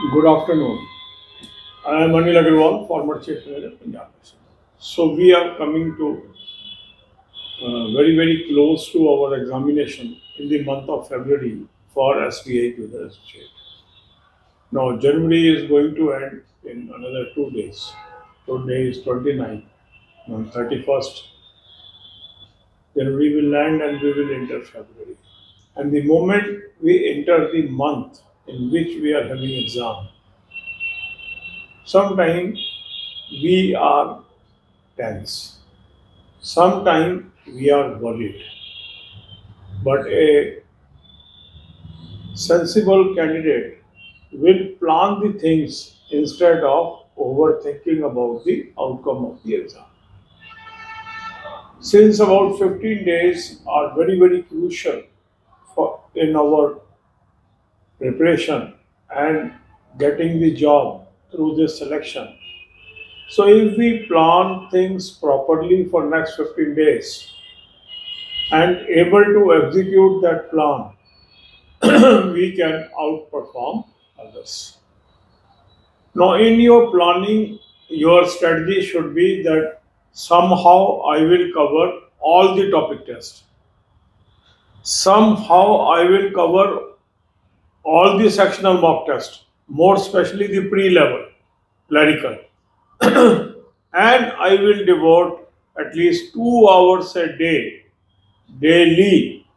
Good afternoon. I am Anil Agarwal, former Chief Manager, Punjab National. So we are coming to very close to our examination in the month of February for SBI Junior Associate. Now January is going to end in another 2 days. Today is 29th. On 31st January will end and we will enter February. And the moment we enter the month in which we are having exam, sometimes we are tense. Sometimes we are worried, but a sensible candidate will plan the things instead of overthinking about the outcome of the exam. Since about 15 days are very crucial for in our preparation and getting the job through this selection. So if we plan things properly for next 15 days and able to execute that plan, we can outperform others. Now, in your planning, your strategy should be that somehow I will cover all the topic tests. Somehow I will cover all the sectional mock tests, more especially the pre-level clerical. And I will devote at least 2 hours a day daily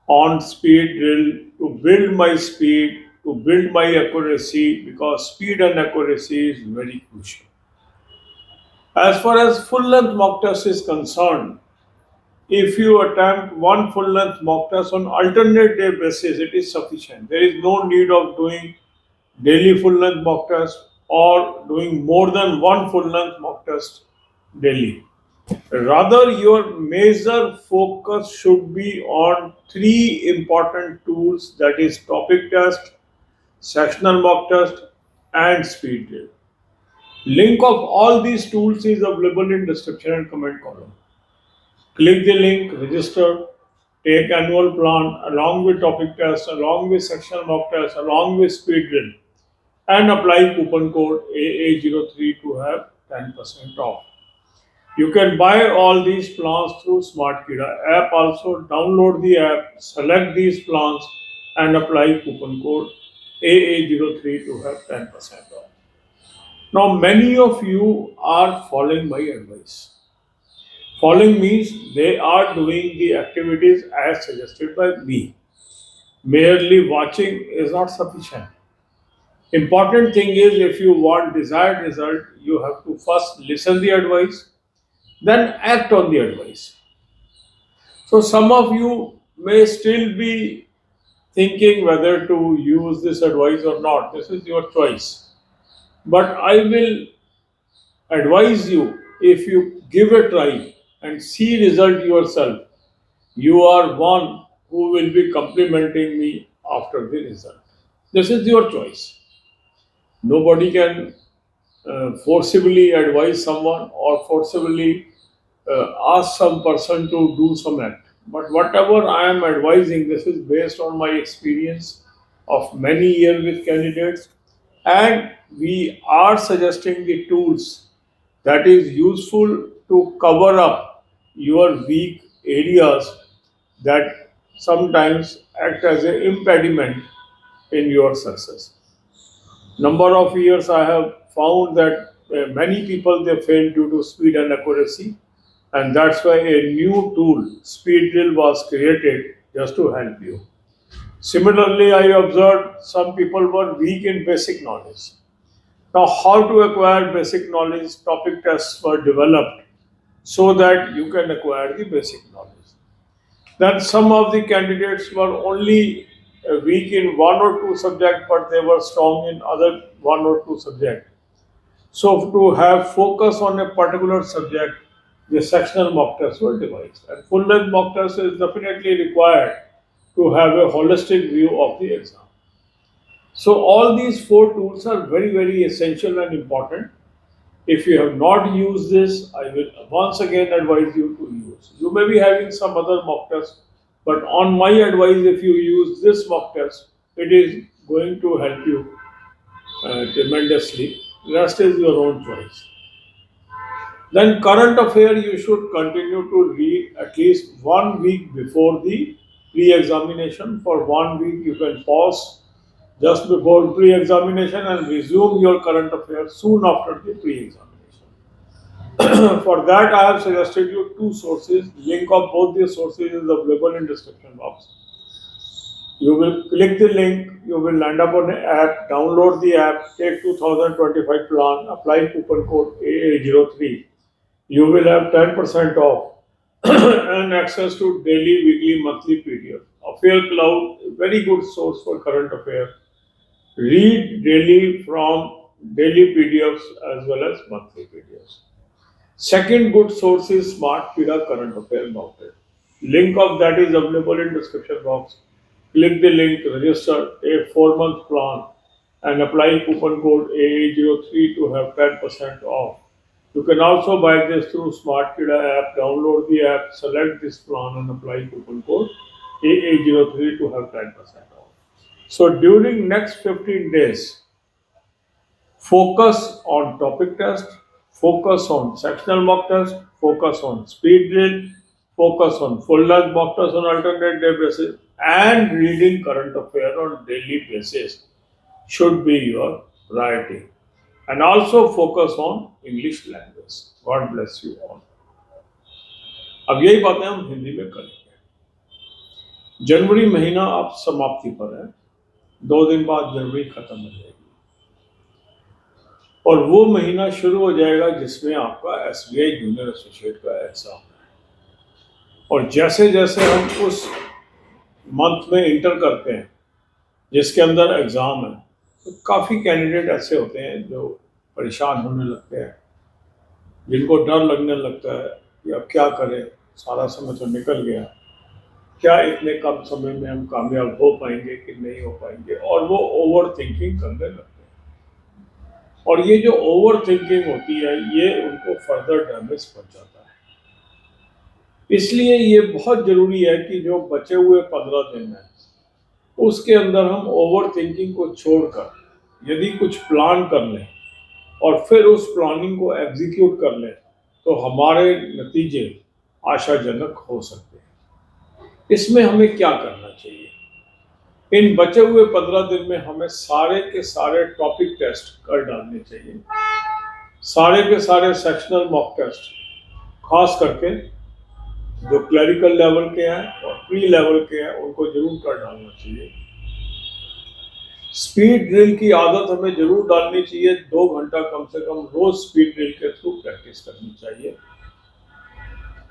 on speed drill to build my speed, to build my accuracy, because speed and accuracy is very crucial. As far as full length mock test is concerned, if you attempt one full length mock test on alternate day basis, it is sufficient. There is no need of doing daily full length mock test or doing more than one full length mock test daily. Rather, your major focus should be on three important tools, that is topic test, sectional mock test, and speed drill. Link of all these tools is available in description and comment column. Click the link, register, take annual plan along with topic test, along with sectional mock test, along with speed drill, and apply coupon code AA03 to have 10% off. You can buy all these plans through SmartKira app. Also, download the app, select these plans, and apply coupon code AA03 to have 10% off. Now, many of you are following my advice. Following means they are doing the activities as suggested by me. Merely watching is not sufficient. Important thing is, if you want desired result, you have to first listen the advice, then act on the advice. So some of you may still be thinking whether to use this advice or not. This is your choice. But I will advise you, if you give a try and see result yourself, you are one who will be complimenting me after the result. This is your choice. Nobody can forcibly advise someone or forcibly ask some person to do some act. But whatever I am advising, this is based on my experience of many years with candidates, and we are suggesting the tools that is useful to cover up your weak areas that sometimes act as an impediment in your success. Number of years I have found that many people they fail due to speed and accuracy, and that's why a new tool speed drill was created just to help you. Similarly, I observed some people were weak in basic knowledge. Now, how to acquire basic knowledge? Topic tests were developed so that you can acquire the basic knowledge. Then some of the candidates were only weak in one or two subjects, but they were strong in other one or two subjects. So to have focus on a particular subject, the sectional mock tests were devised. And full length mock test is definitely required to have a holistic view of the exam. So all these four tools are very essential and important. If you have not used this, I will once again advise you to use. You may be having some other mock test, but on my advice, if you use this mock test, it is going to help you tremendously. Rest is your own choice. Then current affair you should continue to read at least 1 week before the pre-examination. For 1 week you can pause just before pre-examination and resume your current affairs soon after the pre-examination. For that I have suggested you two sources. Link of both the sources is available in description box. You will click the link, you will land up on an app, download the app, take 2025 plan, apply coupon code AA03. You will have 10% off and access to daily, weekly, monthly PDF. Affair Cloud, very good source for current affairs. Read daily from daily PDFs as well as monthly PDFs. Second good source is Smart Kida Current Affair Mounted. Link of that is available in description box. Click the link, register a 4-month plan and apply coupon code AA03 to have 10% off. You can also buy this through Smart Kida app. Download the app, select this plan and apply coupon code AA03 to have 10% off. So during next 15 days, focus on topic test, focus on sectional mock test, focus on speed drill, focus on full length mock test on alternate day basis, and reading current affair on daily basis should be your priority. And also focus on English language. God bless you all. अब यही बातें हम हिंदी में करेंगे। जनवरी महीना अब समाप्ति पर है, 2 दिन बाद जनवरी खत्म हो जाएगी और वो महीना शुरू हो जाएगा जिसमें आपका SBI जूनियर एसोसिएट का एग्जाम है। और जैसे जैसे हम उस मंथ में इंटर करते हैं जिसके अंदर एग्जाम है, तो काफ़ी कैंडिडेट ऐसे होते हैं जो परेशान होने लगते हैं, जिनको डर लगने लगता है कि अब क्या करें, सारा समय तो निकल गया, क्या इतने कम समय में हम कामयाब हो पाएंगे कि नहीं हो पाएंगे, और वो ओवर थिंकिंग करने लगते हैं। और ये जो ओवर थिंकिंग होती है ये उनको फर्दर डैमेज पहुंचाता है। इसलिए ये बहुत ज़रूरी है कि जो बचे हुए 15 दिन हैं उसके अंदर हम ओवर थिंकिंग को छोड़कर यदि कुछ प्लान कर लें और फिर उस प्लानिंग को एग्जीक्यूट कर लें तो हमारे नतीजे आशाजनक हो सकते हैं। इसमें हमें क्या करना चाहिए? इन बचे हुए 15 दिन में हमें सारे के सारे टॉपिक टेस्ट कर डालने चाहिए, सारे के सारे सेक्शनल मॉक टेस्ट, खास करके जो क्लरिकल लेवल के हैं और प्री लेवल के हैं उनको जरूर कर डालना चाहिए। स्पीड ड्रिल की आदत हमें जरूर डालनी चाहिए, 2 घंटा कम से कम रोज स्पीड ड्रिल के थ्रू प्रैक्टिस करनी चाहिए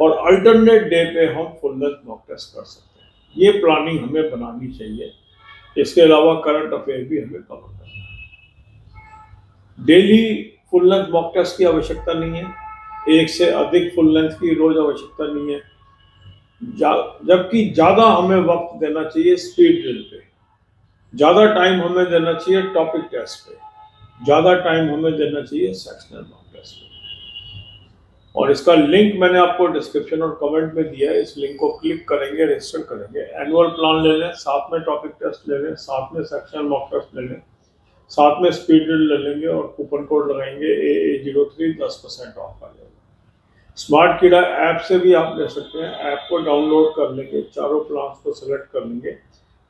और अल्टरनेट डे पे हम फुल लेंथ मॉक टेस्ट कर सकते हैं। ये प्लानिंग हमें बनानी चाहिए। इसके अलावा करंट अफेयर भी हमें कवर करना है। Daily full length mock test की आवश्यकता नहीं है, एक से अधिक फुल लेंथ की रोज आवश्यकता नहीं है, जबकि ज़्यादा हमें वक्त देना चाहिए स्पीड ड्रिल पे, ज़्यादा टाइम हमें देना चाहिए टॉपिक टेस्ट पे, ज़्यादा टाइम हमें देना चाहिए सेक्शनल मॉक टेस्ट पे। और इसका लिंक मैंने आपको डिस्क्रिप्शन और कमेंट में दिया है, इस लिंक को क्लिक करेंगे, रजिस्टर करेंगे, एनुअल प्लान ले लें, साथ में टॉपिक टेस्ट ले लें, साथ में सेक्शनल मॉक टेस्ट ले लें, साथ में स्पीड ड्रिल ले लेंगे और कूपन कोड लगाएंगे AA03, 10% ऑफ आ जाएगा। स्मार्ट कीड़ा ऐप से भी आप ले सकते हैं, ऐप को डाउनलोड कर लेंगे, चारों प्लान्स को सिलेक्ट कर लेंगे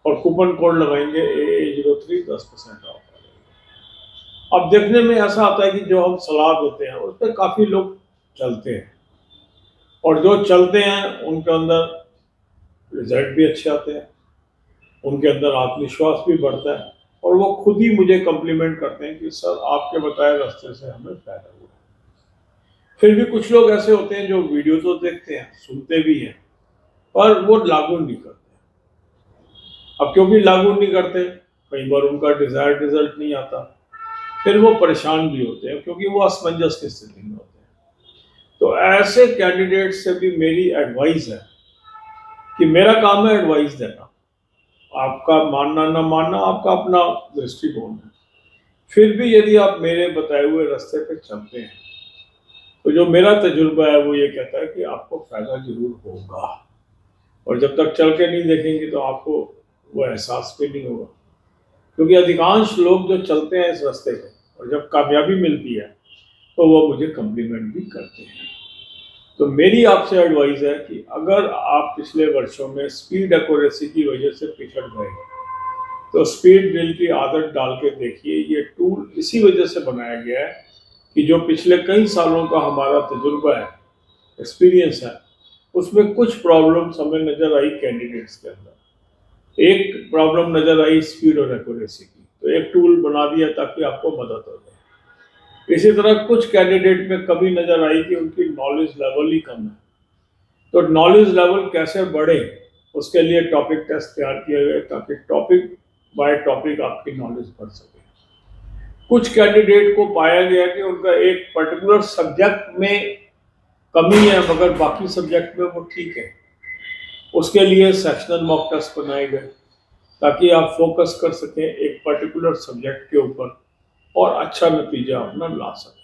और कूपन कोड लगाएंगे AA03, 10% ऑफ आ जाएगा। अब देखने में ऐसा आता है कि जो हम सलाह देते हैं उस पर काफ़ी लोग चलते हैं और जो चलते हैं उनके अंदर रिजल्ट भी अच्छे आते हैं, उनके अंदर आत्मविश्वास भी बढ़ता है और वो खुद ही मुझे कम्प्लीमेंट करते हैं कि सर आपके बताए रास्ते से हमें फायदा हुआ। फिर भी कुछ लोग ऐसे होते हैं जो वीडियो तो देखते हैं, सुनते भी हैं, पर वो लागू नहीं करते। अब क्योंकि लागू नहीं करते, कई बार उनका डिजायर्ड रिजल्ट नहीं आता, फिर वो परेशान भी होते हैं क्योंकि वो असमंजस की स्थिति में होते हैं। तो ऐसे कैंडिडेट से भी मेरी एडवाइस है कि मेरा काम है एडवाइस देना, आपका मानना ना मानना आपका अपना दृष्टिकोण है। फिर भी यदि आप मेरे बताए हुए रास्ते पे चलते हैं तो जो मेरा तजुर्बा है वो ये कहता है कि आपको फायदा जरूर होगा, और जब तक चल के नहीं देखेंगे तो आपको वो एहसास भी नहीं होगा। क्योंकि अधिकांश लोग जो चलते हैं इस रास्ते पे और जब कामयाबी मिलती है तो वो मुझे कम्प्लीमेंट भी करते हैं। तो मेरी आपसे एडवाइस है कि अगर आप पिछले वर्षों में स्पीड एक्यूरेसी की वजह से पिछड़ गए तो स्पीड ड्रिल की आदत डाल के देखिए। ये टूल इसी वजह से बनाया गया है कि जो पिछले कई सालों का हमारा तजुर्बा है, एक्सपीरियंस है, उसमें कुछ प्रॉब्लम्स हमें नज़र आई कैंडिडेट्स के अंदर। एक प्रॉब्लम नज़र आई स्पीड और एक्यूरेसी की, तो एक टूल बना दिया ताकि आपको मदद हो जाए। इसी तरह कुछ कैंडिडेट में कभी नज़र आई कि उनकी नॉलेज लेवल ही कम है, तो नॉलेज लेवल कैसे बढ़े उसके लिए टॉपिक टेस्ट तैयार किए गए ताकि टॉपिक बाय टॉपिक आपकी नॉलेज बढ़ सके। कुछ कैंडिडेट को पाया गया कि उनका एक पर्टिकुलर सब्जेक्ट में कमी है मगर बाकी सब्जेक्ट में वो ठीक है, उसके लिए सेक्शनल मॉक टेस्ट बनाए गए ताकि आप फोकस कर सकें एक पर्टिकुलर सब्जेक्ट के ऊपर और अच्छा नतीजा अपना ला सकें।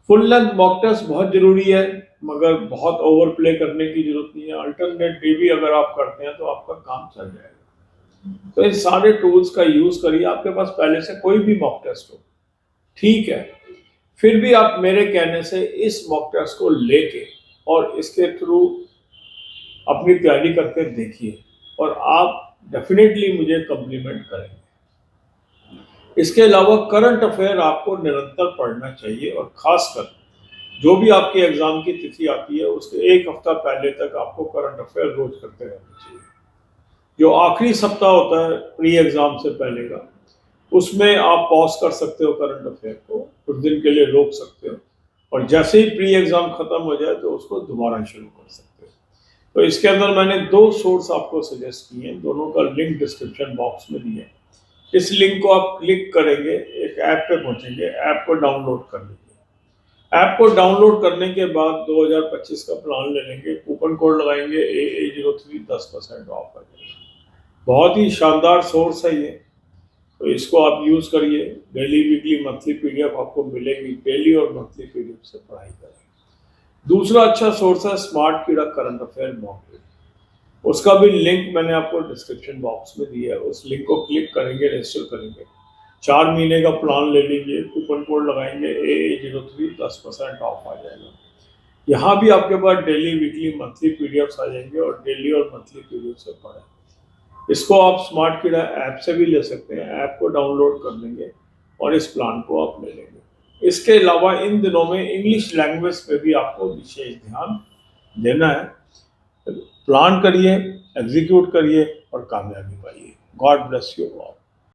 फुल लेंथ मॉक टेस्ट बहुत ज़रूरी है मगर बहुत ओवर प्ले करने की जरूरत नहीं है। अल्टरनेट डे भी अगर आप करते हैं तो आपका काम चल जाएगा। तो इन सारे टूल्स का यूज़ करिए। आपके पास पहले से कोई भी मॉक टेस्ट हो, ठीक है, फिर भी आप मेरे कहने से इस मॉक टेस्ट को लेके और इसके थ्रू अपनी तैयारी करके देखिए और आप डेफिनेटली मुझे कम्प्लीमेंट करेंगे। इसके अलावा करंट अफेयर आपको निरंतर पढ़ना चाहिए और खासकर जो भी आपके एग्जाम की तिथि आती है उसके एक हफ्ता पहले तक आपको करंट अफेयर रोज करते रहना चाहिए। जो आखिरी सप्ताह होता है प्री एग्जाम से पहले का, उसमें आप पॉज कर सकते हो करंट अफेयर को, कुछ दिन के लिए रोक सकते हो और जैसे ही प्री एग्जाम खत्म हो जाए तो उसको दोबारा शुरू कर सकते हो। तो इसके अंदर मैंने दो सोर्स आपको सजेस्ट किए हैं, दोनों का लिंक डिस्क्रिप्शन बॉक्स में दिया है। इस लिंक को आप क्लिक करेंगे, एक ऐप पे पहुंचेंगे, ऐप को डाउनलोड कर लीजिए। ऐप को डाउनलोड करने के बाद 2025 का प्लान ले लेंगे, कूपन कोड लगाएंगे AA03, 10% ऑफ आ जाएगा। बहुत ही शानदार सोर्स है ये, तो इसको आप यूज़ करिए। डेली वीकली मंथली पीडीएफ आपको मिलेगी, डेली और मंथली पीडीएफ से पढ़ाई करें। दूसरा अच्छा सोर्स है स्मार्ट कीड़ा करंट अफेयर मॉक ड्रिल, उसका भी लिंक मैंने आपको डिस्क्रिप्शन बॉक्स में दिया है। उस लिंक को क्लिक करेंगे, रजिस्टर करेंगे, 4 महीने का प्लान ले लीजिए, कूपन कोड लगाएंगे AA03, 10% ऑफ आ जाएगा। यहाँ भी आपके पास डेली वीकली मंथली पीडीएफ्स आ जाएंगे और डेली और मंथली पीडीएफ से पढ़ें। इसको आप स्मार्ट कीड़ा ऐप से भी ले सकते हैं, ऐप को डाउनलोड कर लेंगे और इस प्लान को आप ले लेंगे। इसके अलावा इन दिनों में इंग्लिश लैंग्वेज पे भी आपको विशेष ध्यान देना है। प्लान करिए, एग्जीक्यूट करिए और कामयाबी पाइए। God bless you all.